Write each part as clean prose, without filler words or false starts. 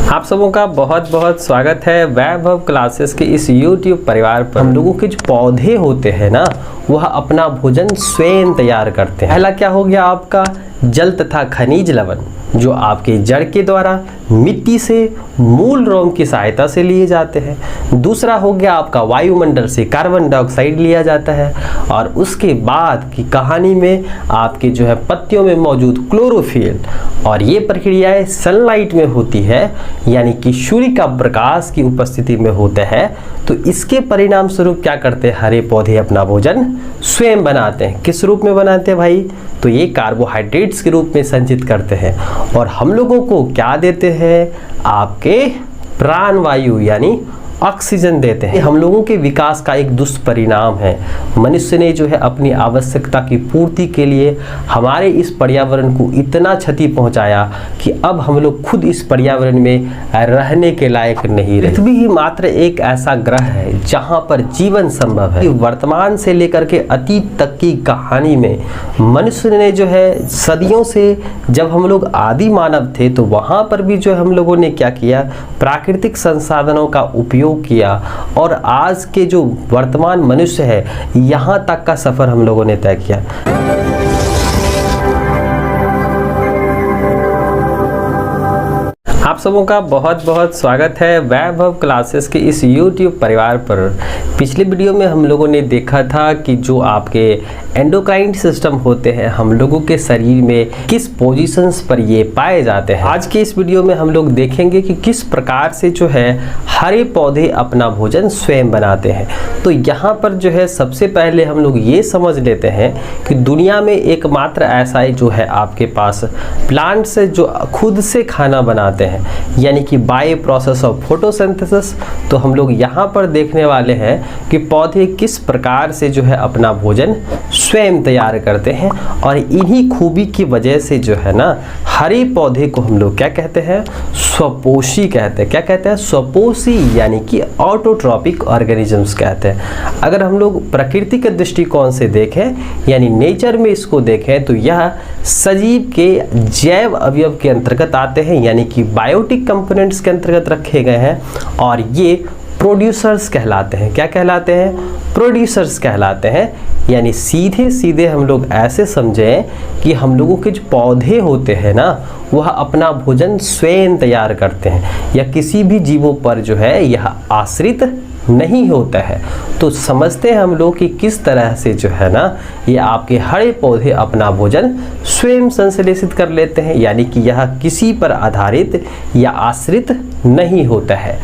आप सबों का बहुत बहुत स्वागत है वैभव क्लासेस के इस YouTube परिवार पर। हम लोगों के जो पौधे होते हैं ना, वह अपना भोजन स्वयं तैयार करते हैं। पहला क्या हो गया आपका जल तथा खनिज लवण, जो आपके जड़ के द्वारा मिट्टी से मूल रोम की सहायता से लिए जाते हैं। दूसरा हो गया आपका वायुमंडल से कार्बन डाइऑक्साइड लिया जाता है। और उसके बाद की कहानी में आपके जो है पत्तियों में मौजूद क्लोरोफिल, और ये प्रक्रियाएं सनलाइट में होती है, यानी कि सूर्य का प्रकाश की उपस्थिति में होता है। तो इसके परिणाम स्वरूप क्या करते हैं, हरे पौधे अपना भोजन स्वयं बनाते हैं। किस रूप में बनाते हैं भाई? तो ये कार्बोहाइड्रेट्स के रूप में संचित करते हैं और हम लोगों को क्या देते हैं, आपके प्राणवायु यानी ऑक्सीजन देते हैं। हम लोगों के विकास का एक दुष्परिणाम है। मनुष्य ने जो है अपनी आवश्यकता की पूर्ति के लिए हमारे इस पर्यावरण को इतना क्षति पहुंचाया कि अब हम लोग खुद इस पर्यावरण में रहने के लायक नहीं रहे। पृथ्वी ही मात्र एक ऐसा ग्रह है जहां पर जीवन संभव है। वर्तमान से लेकर के अतीत तक की कहानी में मनुष्य ने जो है सदियों से, जब हम लोग आदि मानव थे तो वहां पर भी जो हम लोगों ने क्या किया, प्राकृतिक संसाधनों का उपयोग किया। और आज के जो वर्तमान मनुष्य है, यहां तक का सफर हम लोगों ने तय किया। आप सबों का बहुत बहुत स्वागत है वैभव क्लासेस के इस YouTube परिवार पर। पिछले वीडियो में हम लोगों ने देखा था कि जो आपके एंडोक्राइन सिस्टम होते हैं हम लोगों के शरीर में किस पोजीशंस पर ये पाए जाते हैं। आज के इस वीडियो में हम लोग देखेंगे कि किस प्रकार से जो है हरे पौधे अपना भोजन स्वयं बनाते हैं। तो यहाँ पर जो है सबसे पहले हम लोग ये समझ लेते हैं कि दुनिया में एकमात्र ऐसा ही जो है आपके पास प्लांट्स जो खुद से खाना बनाते हैं, यानी कि बाय प्रोसेस ऑफ फोटोसिंथेसिस। तो हम लोग यहाँ पर देखने वाले हैं कि पौधे किस प्रकार से जो है अपना भोजन स्वयं तैयार करते हैं। और इन्हीं खूबी की वजह से जो है ना, हरे पौधे को हम लोग क्या कहते हैं, स्वपोषी कहते हैं। क्या कहते हैं? स्वपोषी, यानी कि ऑटोट्रॉपिक ऑर्गेनिजम्स कहते हैं। अगर हम लोग प्रकृति के दृष्टिकोण से देखें, यानी नेचर में इसको देखें, तो यह सजीव के जैव अवयव के अंतर्गत आते हैं, यानी कि बायोटिक कंपोनेंट्स के अंतर्गत रखे गए हैं। और ये प्रोड्यूसर्स कहलाते हैं। क्या कहलाते हैं? प्रोड्यूसर्स कहलाते हैं। यानी सीधे सीधे हम लोग ऐसे समझें कि हम लोगों के जो पौधे होते हैं ना, वह अपना भोजन स्वयं तैयार करते हैं, या किसी भी जीवों पर जो है यह आश्रित नहीं होता है। तो समझते हैं हम लोग कि किस तरह से जो है ना, ये आपके हरे पौधे अपना भोजन स्वयं संश्लेषित कर लेते हैं, यानी कि यह किसी पर आधारित या आश्रित नहीं होता है।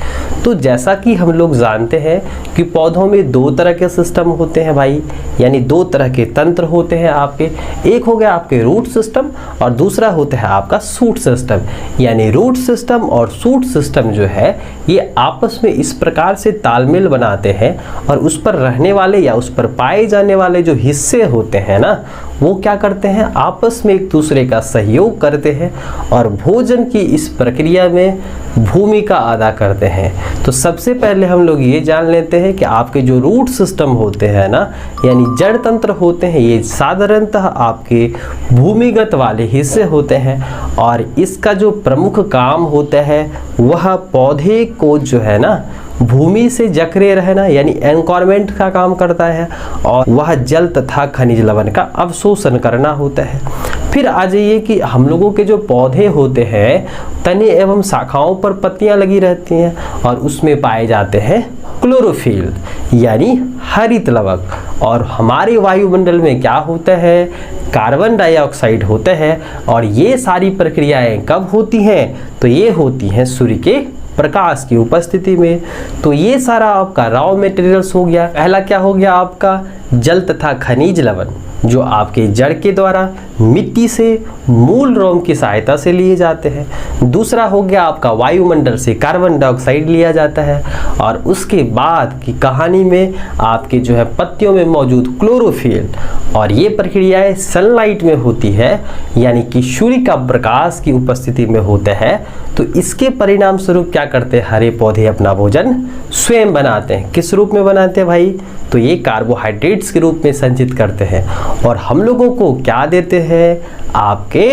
तो जैसा कि हम लोग जानते हैं कि पौधों में दो तरह के सिस्टम होते हैं भाई, यानी दो तरह के तंत्र होते हैं आपके। एक हो गया आपके रूट सिस्टम और दूसरा होता है आपका शूट सिस्टम। यानी रूट सिस्टम और शूट सिस्टम जो है ये आपस में इस प्रकार से तालमेल बनाते हैं, और उस पर रहने वाले या उस पर पाए जाने वाले जो हिस्से होते हैं ना, वो क्या करते हैं, आपस में एक दूसरे का सहयोग करते हैं और भोजन की इस प्रक्रिया में भूमिका अदा करते हैं। तो सबसे पहले हम लोग ये जान लेते हैं कि आपके जो रूट सिस्टम होते हैं ना, यानी जड़ तंत्र होते हैं, ये साधारणतः आपके भूमिगत वाले हिस्से होते हैं। और इसका जो प्रमुख काम होता है वह पौधे को जो है ना भूमि से जकड़े रहना, यानी एनकॉरमेंट का काम करता है, और वह जल तथा खनिज लवण का अवशोषण करना होता है। फिर आ जाइए कि हम लोगों के जो पौधे होते हैं, तने एवं शाखाओं पर पत्तियां लगी रहती हैं, और उसमें पाए जाते हैं क्लोरोफिल, यानी हरित लवक। और हमारे वायुमंडल में क्या होता है, कार्बन डाइऑक्साइड होता है। और ये सारी प्रक्रियाएं कब होती हैं, तो ये होती हैं सूर्य के प्रकाश की उपस्थिति में। तो ये सारा आपका रॉ मटेरियल्स हो गया। पहला क्या हो गया आपका जल तथा खनिज लवण, जो आपके जड़ के द्वारा मिट्टी से मूल रोम की सहायता से लिए जाते हैं। दूसरा हो गया आपका वायुमंडल से कार्बन डाइऑक्साइड लिया जाता है। और उसके बाद की कहानी में आपके जो है पत्तियों में मौजूद क्लोरोफिल, और ये प्रक्रियाएं सनलाइट में होती है, यानी कि सूर्य का प्रकाश की उपस्थिति में होता है। तो इसके परिणाम स्वरूप क्या करते हैं, हरे पौधे अपना भोजन स्वयं बनाते हैं। किस रूप में बनाते हैं भाई? तो ये कार्बोहाइड्रेट्स के रूप में संचित करते हैं। और हम लोगों को क्या देते हैं, आपके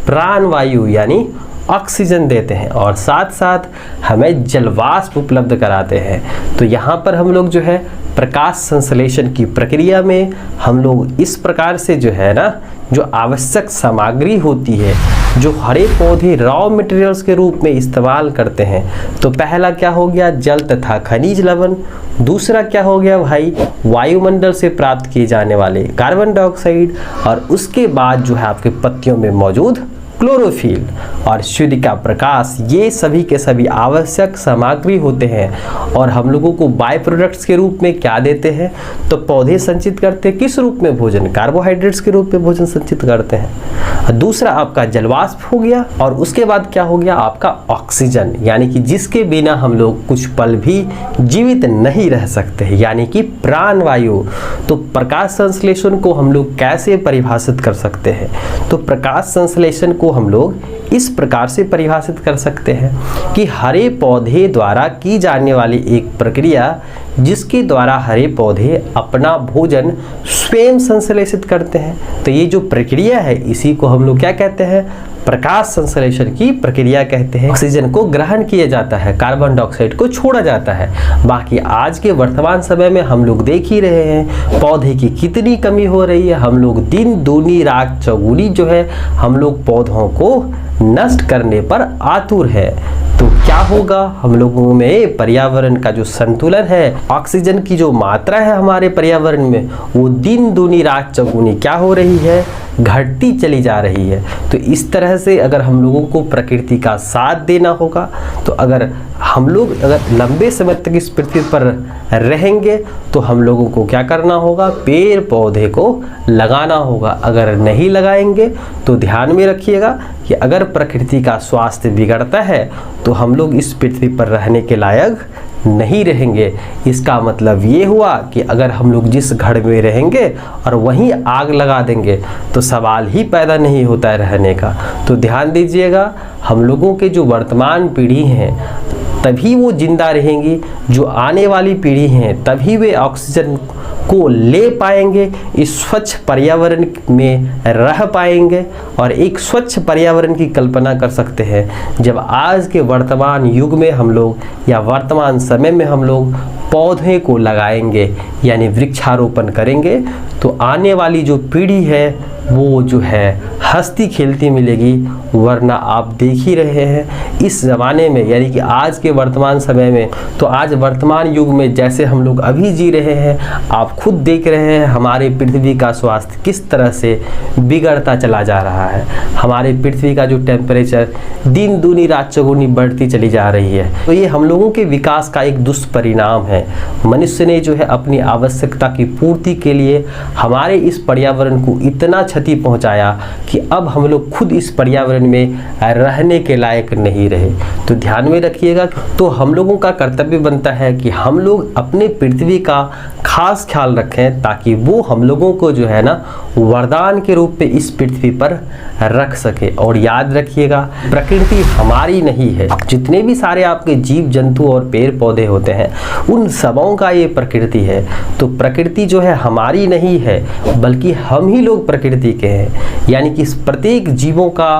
प्राणवायु यानी ऑक्सीजन देते हैं और साथ साथ हमें जलवाष्प उपलब्ध कराते हैं। तो यहाँ पर हम लोग जो है प्रकाश संश्लेषण की प्रक्रिया में हम लोग इस प्रकार से जो है ना, जो आवश्यक सामग्री होती है जो हरे पौधे रॉ मटेरियल्स के रूप में इस्तेमाल करते हैं। तो पहला क्या हो गया, जल तथा खनिज लवण। दूसरा क्या हो गया भाई, वायुमंडल से प्राप्त किए जाने वाले कार्बन डाइऑक्साइड। और उसके बाद जो है आपके पत्तियों में मौजूद क्लोरोफिल और सूर्य का प्रकाश। ये सभी के सभी आवश्यक सामग्री होते हैं और हम लोगों को बाय प्रोडक्ट्स के रूप में क्या देते हैं, तो पौधे संचित करते हैं किस रूप में, भोजन, कार्बोहाइड्रेट्स के रूप में भोजन संचित करते हैं। दूसरा आपका जलवाष्प हो गया और उसके बाद क्या हो गया आपका ऑक्सीजन, यानी कि जिसके बिना हम लोग कुछ पल भी जीवित नहीं रह सकते, यानी कि प्राण वायु। तो प्रकाश संश्लेषण को हम लोग कैसे परिभाषित कर सकते हैं, तो प्रकाश संश्लेषण को हम लोग इस प्रकार से परिभाषित कर सकते हैं कि हरे पौधे द्वारा की जाने वाली एक प्रक्रिया जिसके द्वारा हरे पौधे अपना भोजन स्वयं संश्लेषित करते हैं। तो ये जो प्रक्रिया है इसी को हम लोग क्या कहते हैं, प्रकाश संश्लेषण की प्रक्रिया कहते हैं। ऑक्सीजन को ग्रहण किया जाता है, कार्बन डाइऑक्साइड को छोड़ा जाता है। बाकी आज के वर्तमान समय में हम लोग देख ही रहे हैं पौधे की कितनी कमी हो रही है। हम लोग दिन दूनी रात चौगुनी जो है हम लोग पौधों को नष्ट करने पर आतुर है। तो क्या होगा, हम लोगों में पर्यावरण का जो संतुलन है, ऑक्सीजन की जो मात्रा है हमारे पर्यावरण में, वो दिन दूनी रात चौगुनी क्या हो रही है, घटती चली जा रही है। तो इस तरह से अगर हम लोगों को प्रकृति का साथ देना होगा, तो अगर हम लोग लंबे समय तक इस पृथ्वी पर रहेंगे तो हम लोगों को क्या करना होगा, पेड़ पौधे को लगाना होगा। अगर नहीं लगाएंगे तो ध्यान में रखिएगा कि अगर प्रकृति का स्वास्थ्य बिगड़ता है तो हम लोग इस पृथ्वी पर रहने के लायक नहीं रहेंगे। इसका मतलब ये हुआ कि अगर हम लोग जिस घर में रहेंगे और वहीं आग लगा देंगे तो सवाल ही पैदा नहीं होता है रहने का। तो ध्यान दीजिएगा, हम लोगों के जो वर्तमान पीढ़ी हैं तभी वो जिंदा रहेंगी, जो आने वाली पीढ़ी हैं तभी वे ऑक्सीजन को ले पाएंगे, इस स्वच्छ पर्यावरण में रह पाएंगे। और एक स्वच्छ पर्यावरण की कल्पना कर सकते हैं जब आज के वर्तमान युग में हम लोग या वर्तमान समय में हम लोग पौधे को लगाएंगे यानी वृक्षारोपण करेंगे, तो आने वाली जो पीढ़ी है वो जो है हंसती खेलती मिलेगी। वरना आप देख ही रहे हैं इस ज़माने में, यानी कि आज के वर्तमान समय में, तो आज वर्तमान युग में जैसे हम लोग अभी जी रहे हैं, आप खुद देख रहे हैं हमारे पृथ्वी का स्वास्थ्य किस तरह से बिगड़ता चला जा रहा है। हमारे पृथ्वी का जो टेम्परेचर दिन दूनी रात चौगुनी बढ़ती चली जा रही है। तो ये हम लोगों के विकास का एक दुष्परिणाम है। मनुष्य ने जो है अपनी आवश्यकता की पूर्ति के लिए हमारे इस पर्यावरण को इतना क्षति पहुंचाया कि अब हम लोग खुद इस पर्यावरण में रहने के लायक नहीं रहे। तो ध्यान में रखिएगा, तो हम लोगों का कर्तव्य बनता है कि हम लोग अपने पृथ्वी का खास ख्याल रखें ताकि वो हम लोगों को जो है ना वरदान के रूप में इस पृथ्वी पर रख सके। और याद रखिएगा, प्रकृति हमारी नहीं है। जितने भी सारे आपके जीव जंतु और पेड़ पौधे होते हैं उन सबों का ये प्रकृति है। तो प्रकृति जो है हमारी नहीं है बल्कि हम ही लोग प्रकृति के हैं। यानी कि प्रत्येक जीवों का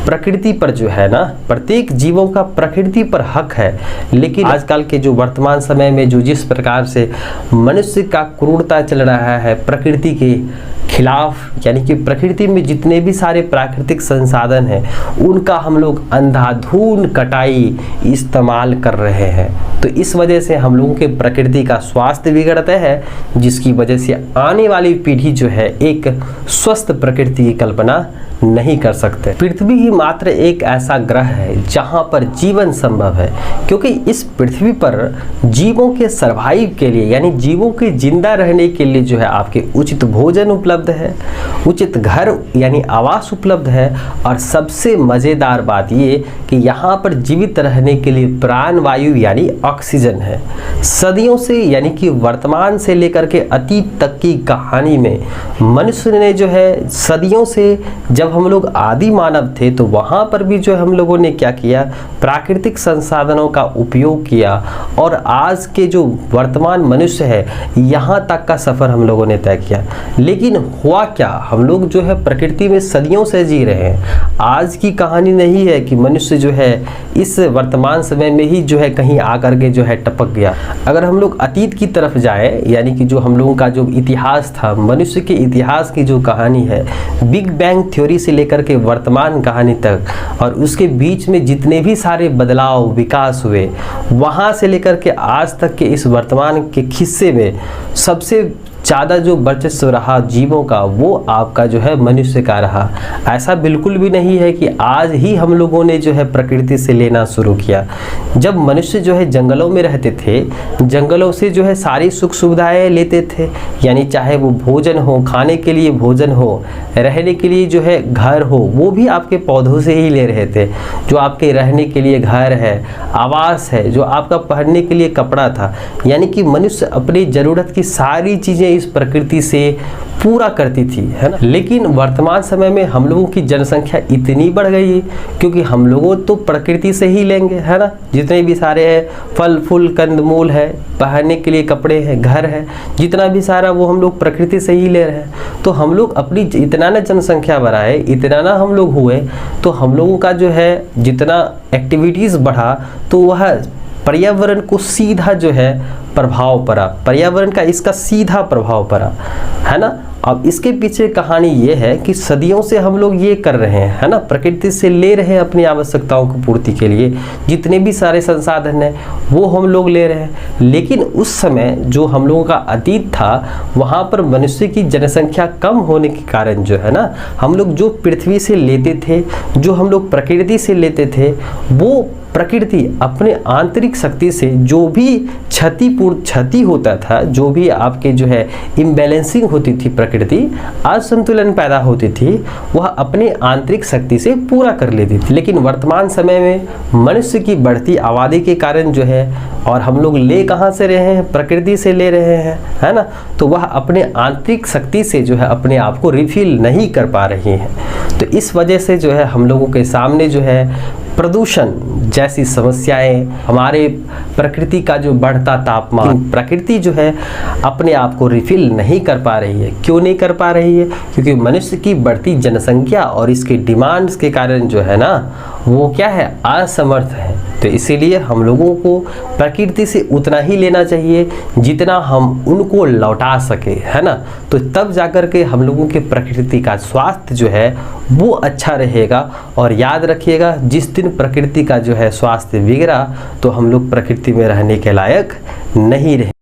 प्रकृति पर जो है ना, प्रत्येक जीवों का प्रकृति पर हक है। लेकिन आजकल के जो वर्तमान समय में जो जिस प्रकार से मनुष्य का क्रूरता चल रहा है प्रकृति के खिलाफ, यानी कि प्रकृति में जितने भी सारे प्राकृतिक संसाधन हैं उनका हम लोग अंधाधुंध कटाई इस्तेमाल कर रहे हैं। तो इस वजह से हम लोगों के प्रकृति का स्वास्थ्य बिगड़ता है, जिसकी वजह से आने वाली पीढ़ी जो है एक स्वस्थ प्रकृति की कल्पना नहीं कर सकते। पृथ्वी ही मात्र एक ऐसा ग्रह है जहां पर जीवन संभव है, क्योंकि इस पृथ्वी पर जीवों के सर्वाइव के लिए यानी जीवों के जिंदा रहने के लिए जो है आपके उचित भोजन उपलब्ध है, उचित घर यानी आवास उपलब्ध है। और सबसे मज़ेदार बात ये कि यहाँ पर जीवित रहने के लिए प्राण वायु यानी ऑक्सीजन है। सदियों से यानी कि वर्तमान से लेकर के अतीत तक की कहानी में मनुष्य ने जो है सदियों से, जब हम लोग आदि मानव थे तो वहाँ पर भी जो हम लोगों ने क्या किया, प्राकृतिक संसाधनों का उपयोग किया और आज के जो वर्तमान मनुष्य है यहाँ तक का सफ़र हम लोगों ने तय किया। लेकिन हुआ क्या, हम लोग जो है प्रकृति में सदियों से जी रहे हैं। आज की कहानी नहीं है कि मनुष्य जो है इस वर्तमान समय में ही जो है कहीं आकर के जो है टपक गया। अगर हम लोग अतीत की तरफ जाए, यानी कि जो हम लोगों का जो इतिहास था, मनुष्य के इतिहास की जो कहानी है, बिग बैंग थ्योरी से लेकर के वर्तमान कहानी तक, और उसके बीच में जितने भी सारे बदलाव विकास हुए, वहाँ से लेकर के आज तक के इस वर्तमान के हिस्से में सबसे ज़्यादा जो वर्चस्व रहा जीवों का, वो आपका जो है मनुष्य का रहा। ऐसा बिल्कुल भी नहीं है कि आज ही हम लोगों ने जो है प्रकृति से लेना शुरू किया। जब मनुष्य जो है जंगलों में रहते थे, जंगलों से जो है सारी सुख सुविधाएं लेते थे, यानी चाहे वो भोजन हो, खाने के लिए भोजन हो, रहने के लिए जो है घर हो, वो भी आपके पौधों से ही ले रहे थे। जो आपके रहने के लिए घर है, आवास है, जो आपका पहनने के लिए कपड़ा था, यानी कि मनुष्य अपनी ज़रूरत की सारी चीज़ें इस प्रकृति से पूरा करती थी, है ना। लेकिन वर्तमान समय में हम लोगों की जनसंख्या इतनी बढ़ गई है, क्योंकि हम लोगों तो प्रकृति से ही लेंगे, है ना। जितने भी सारे हैं फल फूल कंदमूल है, पहनने के लिए कपड़े हैं, घर है, जितना भी सारा वो हम लोग प्रकृति से ही ले रहे हैं। तो हम लोग अपनी इतना ना जनसंख्या बढ़ाए, इतना ना हम लोग हुए, तो हम लोगों का जो है जितना एक्टिविटीज़ बढ़ा, तो वह पर्यावरण को सीधा जो है प्रभाव पड़ा, पर्यावरण का इसका सीधा प्रभाव पड़ा, है ना। अब इसके पीछे कहानी ये है कि सदियों से हम लोग ये कर रहे हैं, है ना, प्रकृति से ले रहे हैं अपनी आवश्यकताओं की पूर्ति के लिए, जितने भी सारे संसाधन हैं वो हम लोग ले रहे हैं। लेकिन उस समय जो हम लोगों का अतीत था, वहाँ पर मनुष्य की जनसंख्या कम होने के कारण जो है ना, हम लोग जो पृथ्वी से लेते थे, जो हम लोग प्रकृति से लेते थे, वो प्रकृति अपने आंतरिक शक्ति से जो भी क्षति होता था, जो भी आपके जो है इम्बैलेंसिंग होती थी, प्रकृति असंतुलन पैदा होती थी, वह अपने आंतरिक शक्ति से पूरा कर लेती थी। लेकिन वर्तमान समय में मनुष्य की बढ़ती आबादी के कारण जो है, और हम लोग ले कहाँ से रहे हैं, प्रकृति से ले रहे हैं, है ना, तो वह अपने आंतरिक शक्ति से जो है अपने आप को रिफिल नहीं कर पा रही है। तो इस वजह से जो है हम लोगों के सामने जो है प्रदूषण जैसी समस्याएं, हमारे प्रकृति का जो बढ़ता तापमान, प्रकृति जो है अपने आप को रिफिल नहीं कर पा रही है। क्यों नहीं कर पा रही है? क्योंकि मनुष्य की बढ़ती जनसंख्या और इसके डिमांड्स के कारण जो है ना, वो क्या है, असमर्थ है। तो इसीलिए हम लोगों को प्रकृति से उतना ही लेना चाहिए जितना हम उनको लौटा सके, है ना। तो तब जाकर के हम लोगों के प्रकृति का स्वास्थ्य जो है वो अच्छा रहेगा। और याद रखिएगा, जिस दिन प्रकृति का जो है स्वास्थ्य बिगड़ा, तो हम लोग प्रकृति में रहने के लायक नहीं रहे।